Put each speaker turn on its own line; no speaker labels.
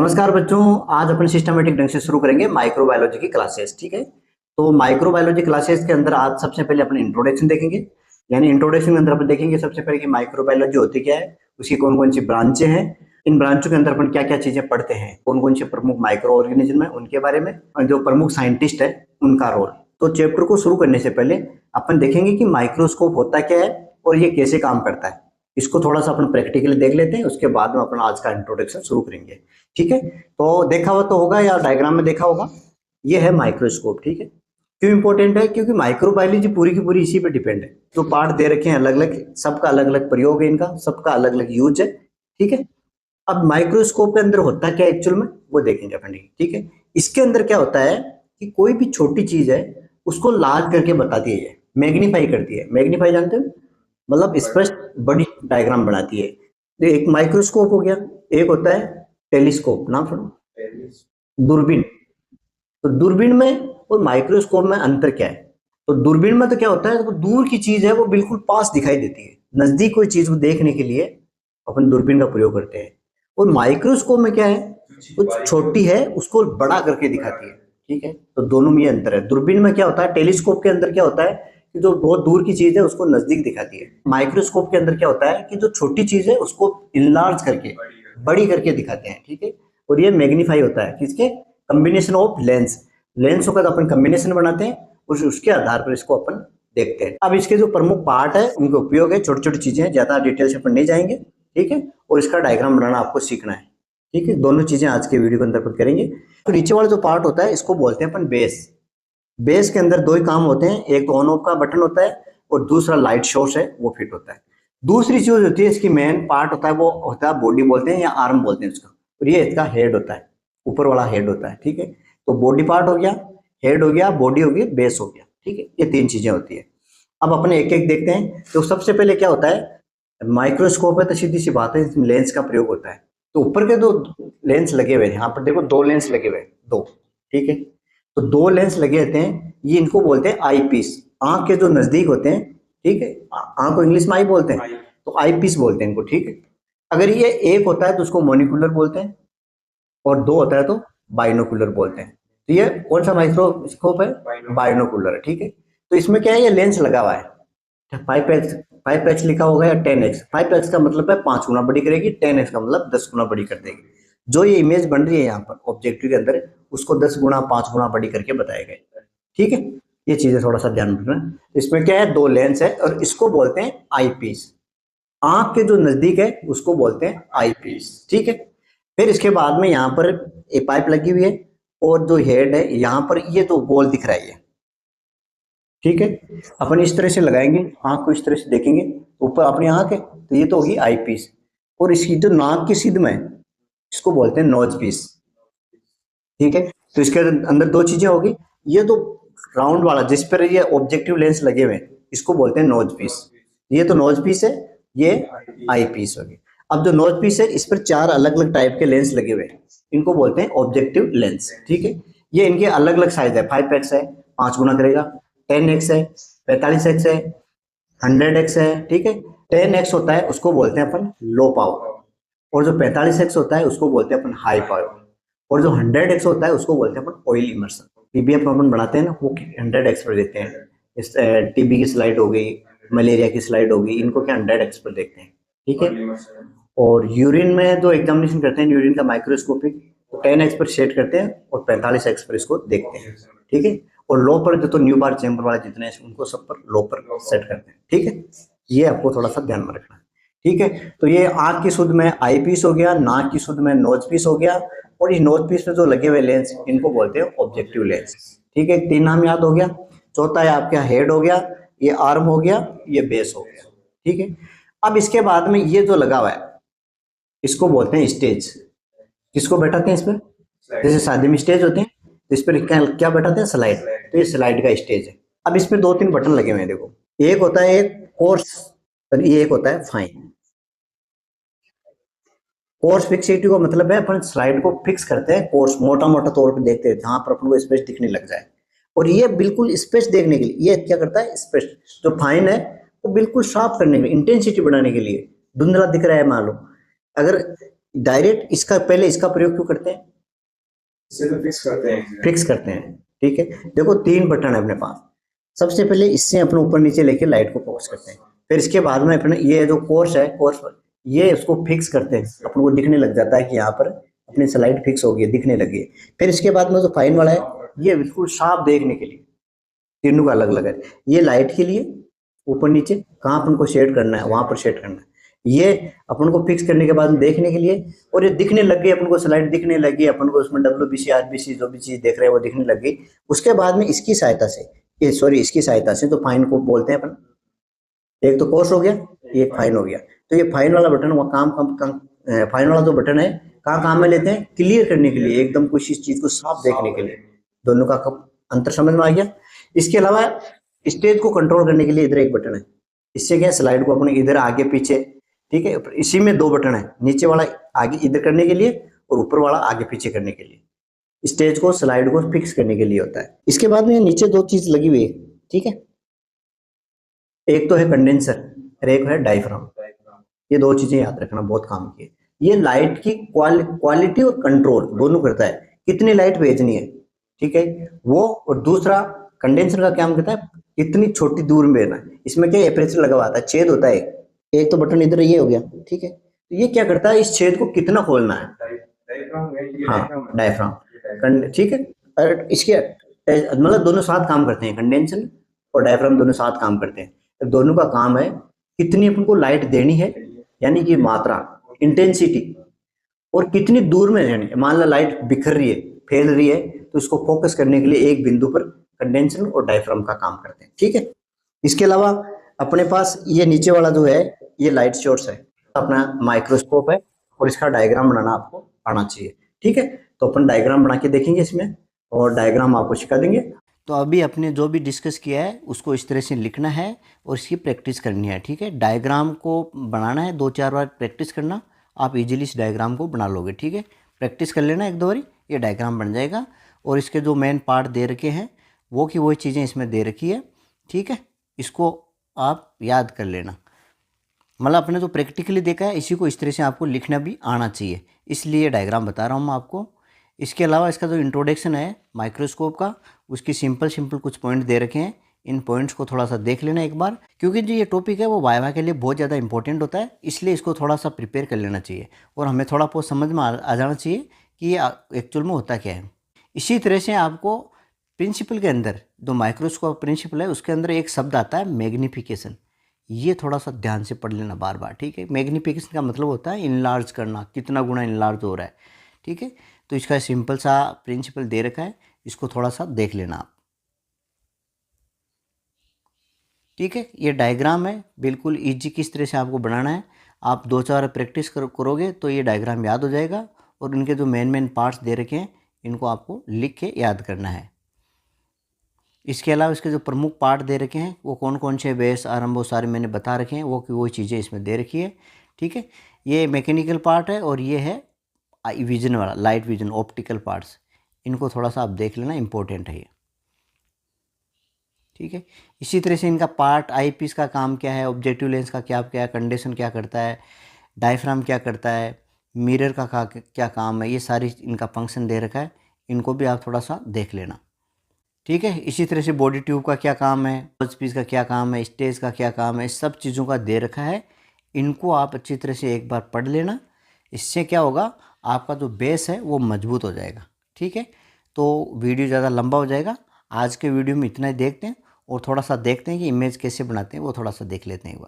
नमस्कार बच्चों, आज अपन सिस्टमेटिक ढंग से शुरू करेंगे माइक्रोबायोलॉजी की क्लासेस। ठीक है, तो माइक्रोबायोलॉजी क्लासेस के अंदर आज सबसे पहले अपन इंट्रोडक्शन देखेंगे। यानी इंट्रोडक्शन के अंदर अपन देखेंगे सबसे पहले कि माइक्रोबायोलॉजी होती क्या है, उसकी कौन कौन सी ब्रांचें हैं, इन ब्रांचों के अंदर अपन क्या क्या चीजें पढ़ते हैं, कौन कौन से प्रमुख माइक्रो ऑर्गेनिज्म है उनके बारे में, और जो प्रमुख साइंटिस्ट है उनका रोल। तो चैप्टर को शुरू करने से पहले अपन देखेंगे कि माइक्रोस्कोप होता क्या है और ये कैसे काम करता है। इसको थोड़ा सा अपन प्रैक्टिकली देख लेते हैं, उसके बाद में अपन आज का इंट्रोडक्शन शुरू करेंगे। ठीक है, तो देखा हुआ तो होगा या डायग्राम में देखा होगा, ये है माइक्रोस्कोप। ठीक है, क्यों इंपॉर्टेंट है? क्योंकि माइक्रोबायोलॉजी पूरी की पूरी इसी पे डिपेंड है। जो पार्ट दे रखे हैं अलग अलग, सबका अलग अलग प्रयोग है, इनका सबका अलग अलग यूज है। ठीक है, अब माइक्रोस्कोप के अंदर होता क्या एक्चुअल में वो देखेंगे अपन। ठीक है, इसके अंदर क्या होता है कि कोई भी छोटी चीज है उसको लार्ज करके बताती है, मैग्नीफाई करती है। मैग्नीफाई जानते हो, मतलब स्पष्ट बड़ी डायग्राम बनाती है। तो एक माइक्रोस्कोप हो गया, एक होता है टेलीस्कोप, नाम सुनो, दूरबीन। तो दूरबीन में और माइक्रोस्कोप में अंतर क्या है? तो दूरबीन में तो क्या होता है, तो दूर की चीज है वो बिल्कुल पास दिखाई देती है, नजदीक कोई चीज को देखने के लिए अपन दूरबीन का प्रयोग करते हैं। और माइक्रोस्कोप में क्या है, कुछ छोटी है उसको बड़ा करके दिखाती है। ठीक है, तो दोनों में ये अंतर है। दूरबीन में क्या होता है, टेलीस्कोप के अंदर क्या होता है कि जो बहुत दूर की चीज है उसको नजदीक दिखाती है। माइक्रोस्कोप के अंदर क्या होता है कि जो छोटी चीज है उसको इनलार्ज करके, बड़ी करके दिखाते हैं। ठीक है, और ये मैग्नीफाई होता है किसके, कॉम्बिनेशन ऑफ लेंस। लेंसों का तो अपन कॉम्बिनेशन बनाते हैं और उसके आधार पर इसको अपन देखते हैं। अब इसके जो प्रमुख पार्ट है उनके उपयोग है, छोटी छोटी चीजें हैं, ज्यादा डिटेल से अपन नहीं जाएंगे। ठीक है, और इसका डायग्राम बनाना आपको सीखना है। ठीक है, दोनों चीजें आज के वीडियो के अंदर अपन करेंगे। तो नीचे वाला जो पार्ट होता है इसको बोलते हैं अपन बेस। बेस के अंदर दो ही काम होते हैं, एक तो ऑन ऑफ का बटन होता है और दूसरा लाइट सोर्स है वो फिट होता है। दूसरी चीज होती है इसकी मेन पार्ट होता है, वो होता है बॉडी बोलते हैं या आर्म बोलते हैं उसका, और ये इसका हेड होता है, ऊपर वाला हेड होता है। ठीक है, तो बॉडी पार्ट हो गया, हेड हो गया, बॉडी हो गई, बेस हो गया। ठीक है, ये तीन चीजें होती है। अब अपने एक एक देखते हैं। तो सबसे पहले क्या होता है, माइक्रोस्कोप है तो सीधी सी बात है इसमें लेंस का प्रयोग होता है। तो ऊपर के दो लेंस लगे हुए हैं, यहाँ पर देखो दो लेंस लगे हुए हैं, दो। ठीक है, तो दो लेंस लगे होते हैं, ये इनको बोलते हैं आई पीस। आंख के जो नजदीक होते हैं, ठीक है, आंख को इंग्लिश में आई बोलते हैं, तो आई पीस बोलते हैं इनको। ठीक है, अगर ये एक होता है तो उसको मोनिकुलर बोलते हैं, और दो होता है तो बाइनोकुलर बोलते हैं। तो ये कौन सा माइक्रोस्कोप है, बाइनोकुलर है। ठीक है, तो इसमें क्या है, ये लेंस लगा हुआ है 5x, 5x लिखा होगा या 10x। 5x का मतलब है 5 गुना बड़ी करेगी, 10x का मतलब 10 गुना बड़ी कर देगी। जो ये इमेज बन रही है यहाँ पर ऑब्जेक्टिव के अंदर, उसको 10 गुना 5 गुना बड़ी करके बताया गया। ठीक है, ये चीजें थोड़ा सा ध्यान रखना। इसमें क्या है, दो लेंस है और इसको बोलते हैं आई पीस। आंख के जो नजदीक है उसको बोलते हैं आई पीस। ठीक है, फिर इसके बाद में यहाँ पर एक पाइप लगी हुई है और जो हेड है यहाँ पर ये तो गोल दिख रहा है ये। ठीक है, अपन इस तरह से लगाएंगे, आंख को इस तरह से देखेंगे, ऊपर अपनी आंख है तो ये तो होगी आई पीस, और इसकी जो नाक की सीध में है इसको बोलते हैं नोज पीस। ठीक है, तो इसके अंदर दो चीजें होगी, ये तो राउंड वाला जिस पर ये ऑब्जेक्टिव लेंस लगे हुए हैं इसको बोलते हैं नोज पीस। ये तो नोज पीस है, ये आई पीस होगी। अब जो नोज पीस है इस पर चार अलग अलग टाइप के लेंस लगे हुए हैं, इनको बोलते हैं ऑब्जेक्टिव लेंस। ठीक है, ये इनके अलग अलग साइज है, 5x है 5 गुना करेगा, 10x है, 45x है, 100x है। ठीक है, 10x होता है उसको बोलते हैं अपन लो पावर, और जो 45x होता है उसको बोलते हैं अपन हाई पावर, और जो 100x होता है उसको बोलते हैं अपन ऑयल इमर्सन। पीबीएफ अपन बनाते हैं ना, वो 100x पर देते हैं। इस टीबी की स्लाइड हो गई, मलेरिया की स्लाइड हो गई, इनको क्या 100x पर देखते हैं। ठीक है, और यूरिन में जो एग्जामिनेशन करते हैं यूरिन का माइक्रोस्कोपिक, तो 10x पर सेट करते हैं और 45x पर इसको देखते हैं। ठीक है, और लो पर जो तो न्यू बार चैम्बर वाले जितने हैं उनको सब पर लो पर सेट करते हैं। ठीक है, ये आपको थोड़ा सा ध्यान में रखना है। ठीक है, तो ये आंख की सुध में आई पीस हो गया, नाक की सुध में नोज पीस हो गया, और ये नोज पीस में जो लगे हुए लेंस इनको बोलते हैं ऑब्जेक्टिव लेंस। ठीक है, तीन नाम याद हो गया। चौथा है आपका हेड हो गया, ये आर्म हो गया, ये बेस हो गया। ठीक है, अब इसके बाद में ये जो लगा हुआ है इसको बोलते हैं स्टेज। किसको बैठाते हैं इस पर, जैसे शादी में स्टेज होते हैं तो इस पर क्या बैठाते हैं, स्लाइड। तो ये स्लाइड का स्टेज है। अब इसमें दो तीन बटन लगे हुए हैं, देखो एक होता है एक कोर्स और ये एक होता है फाइन। कोर्स फिक्सिटी का मतलब है अपन स्लाइड को फिक्स करते हैं, कोर्स मोटा मोटा तौर पे देखते हैं जहां पर अपन को स्पेस दिखने लग जाए, और ये बिल्कुल स्पेस देखने के लिए ये क्या करता है, स्पेस। जो फाइन है वो बिल्कुल साफ करने के लिए, इंटेंसिटी बढ़ाने के लिए, धुंधला दिख रहा है मान लो, अगर डायरेक्ट इसका पहले इसका प्रयोग क्यों करते हैं?
इसे तो फिक्स करते हैं।
फिक्स करते हैं, ठीक है। देखो 3 बटन है अपने पास। सबसे पहले इससे अपने ऊपर नीचे लेके लाइट को फोकस करते हैं, फिर इसके बाद में अपने ये जो कोर्स है, कोर्स ये उसको फिक्स करते हैं, अपन को दिखने लग जाता है कि यहाँ पर अपनी स्लाइड फिक्स हो गई है, दिखने लगी है। फिर इसके बाद में जो फाइन वाला है, ये बिल्कुल साफ देखने के लिए, तीनों का अलग अलग है। ये लाइट के लिए ऊपर नीचे कहाँ अपन को शेड करना है वहां पर शेड करना है, ये अपन को फिक्स करने के बाद में देखने के लिए, और ये दिखने लग गई अपन को, स्लाइड दिखने लगी अपन को, उसमें WBC RBC जो भी चीज देख रहे हैं वो दिखने लग गई। उसके बाद में इसकी सहायता से, ये सॉरी इसकी सहायता से, तो फाइन को बोलते हैं अपन, एक तो कोर्स हो गया, एक फाइन हो गया। तो ये फाइन वाला बटन वो फाइन वाला जो बटन है कहाँ काम में लेते हैं? क्लियर करने के लिए, एकदम कुछ इस चीज को साफ देखने के लिए। दोनों का अंतर समझ में आ गया। इसके अलावा स्टेज को कंट्रोल करने के लिए इधर एक बटन है, इससे क्या स्लाइड को अपने इधर आगे पीछे, ठीक है। इसी में 2 बटन है, नीचे वाला आगे इधर करने के लिए और ऊपर वाला आगे पीछे करने के लिए, स्टेज को स्लाइड को फिक्स करने के लिए होता है। इसके बाद में नीचे 2 चीज लगी हुई है, ठीक है। एक तो है कंडेंसर और एक है डायफ्राम। ये 2 चीजें याद रखना, बहुत काम की है। ये लाइट की क्वालिटी और कंट्रोल दोनों करता है, कितनी लाइट भेजनी है, ठीक है वो। और दूसरा कंडेंसर का काम करता है कितनी छोटी दूर में भेजना है। इसमें क्या एपरेचर लगा हुआ आता है, छेद होता है एक तो बटन इधर ये हो गया, ठीक है। तो ये क्या करता है, इस छेद को कितना खोलना है, हाँ डायफ्राम, ठीक है। और इसके मतलब दोनों साथ काम करते हैं, कंडेंसर और डायफ्राम दोनों साथ काम करते हैं। तो दोनों का काम है कितनी अपन को लाइट देनी है, यानी कि मात्रा, इंटेंसिटी, और कितनी दूर में रहनी है। मान लो लाइट बिखर रही है, फैल रही है, तो इसको फोकस करने के लिए एक बिंदु पर कंडेंसर और डायफ्राम का काम करते हैं, ठीक है। इसके अलावा अपने पास ये नीचे वाला जो है ये लाइट सोर्स है, अपना माइक्रोस्कोप है, और इसका डायग्राम बनाना आपको आना चाहिए, ठीक है। तो अपन डायग्राम बना के देखेंगे इसमें, और डायग्राम आपको सिखा देंगे। तो अभी अपने जो भी डिस्कस किया है उसको इस तरह से लिखना है और इसकी प्रैक्टिस करनी है, ठीक है। डायग्राम को बनाना है, 2-4 बार प्रैक्टिस करना, आप इजीली इस डायग्राम को बना लोगे, ठीक है। प्रैक्टिस कर लेना एक दो बारी, ये डायग्राम बन जाएगा। और इसके जो मेन पार्ट दे रखे हैं वो की वही चीज़ें इसमें दे रखी है, ठीक है। इसको आप याद कर लेना, मतलब अपने जो प्रैक्टिकली देखा है इसी को इस तरह से आपको लिखना भी आना चाहिए, इसलिए डायग्राम बता रहा हूँ मैं आपको। इसके अलावा इसका जो इंट्रोडक्शन है माइक्रोस्कोप का, उसकी सिंपल कुछ पॉइंट दे रखे हैं, इन पॉइंट्स को थोड़ा सा देख लेना एक बार, क्योंकि जो ये टॉपिक है वो वाइवा के लिए बहुत ज़्यादा इंपॉर्टेंट होता है, इसलिए इसको थोड़ा सा प्रिपेयर कर लेना चाहिए और हमें थोड़ा बहुत समझ में आ जाना चाहिए कि ये एक्चुअल में होता क्या है। इसी तरह से आपको प्रिंसिपल के अंदर, जो माइक्रोस्कोप प्रिंसिपल है उसके अंदर एक शब्द आता है मैग्निफिकेशन, ये थोड़ा सा ध्यान से पढ़ लेना बार बार, ठीक है। मैग्निफिकेशन का मतलब होता है इनलार्ज करना, कितना गुना इनलार्ज हो रहा है, ठीक है। तो इसका सिंपल सा प्रिंसिपल दे रखा है, इसको थोड़ा सा देख लेना आप, ठीक है। ये डायग्राम है, बिल्कुल इजी किस तरह से आपको बनाना है। आप 2-4 प्रैक्टिस करोगे तो ये डायग्राम याद हो जाएगा, और इनके जो मेन पार्ट्स दे रखे हैं इनको आपको लिख के याद करना है। इसके अलावा इसके जो प्रमुख पार्ट दे रखे हैं वो कौन कौन से, बेस आरंभ वो सारे मैंने बता रखे हैं, वो चीज़ें इसमें दे रखी है, ठीक है। ये मैकेनिकल पार्ट है और ये है विजन वाला, लाइट विजन, ऑप्टिकल पार्ट्स, इनको थोड़ा सा आप देख लेना, इंपॉर्टेंट है ये, ठीक है। इसी तरह से इनका पार्ट आई पीस का काम क्या है, ऑब्जेक्टिव लेंस का क्या क्या, कंडीशन क्या करता है, डायफ्राम क्या करता है, मिरर का क्या काम है, ये सारी इनका फंक्शन दे रखा है, इनको भी आप थोड़ा सा देख लेना, ठीक है। इसी तरह से बॉडी ट्यूब का क्या काम है, माउथ पीस का क्या काम है, स्टेज का क्या काम है, सब चीज़ों का दे रखा है, इनको आप अच्छी तरह से एक बार पढ़ लेना। इससे क्या होगा, आपका जो बेस है वो मजबूत हो जाएगा, ठीक है। तो वीडियो ज़्यादा लंबा हो जाएगा, आज के वीडियो में इतना ही देखते हैं, और थोड़ा सा देखते हैं कि इमेज कैसे बनाते हैं, वो थोड़ा सा देख लेते हैं एक बार।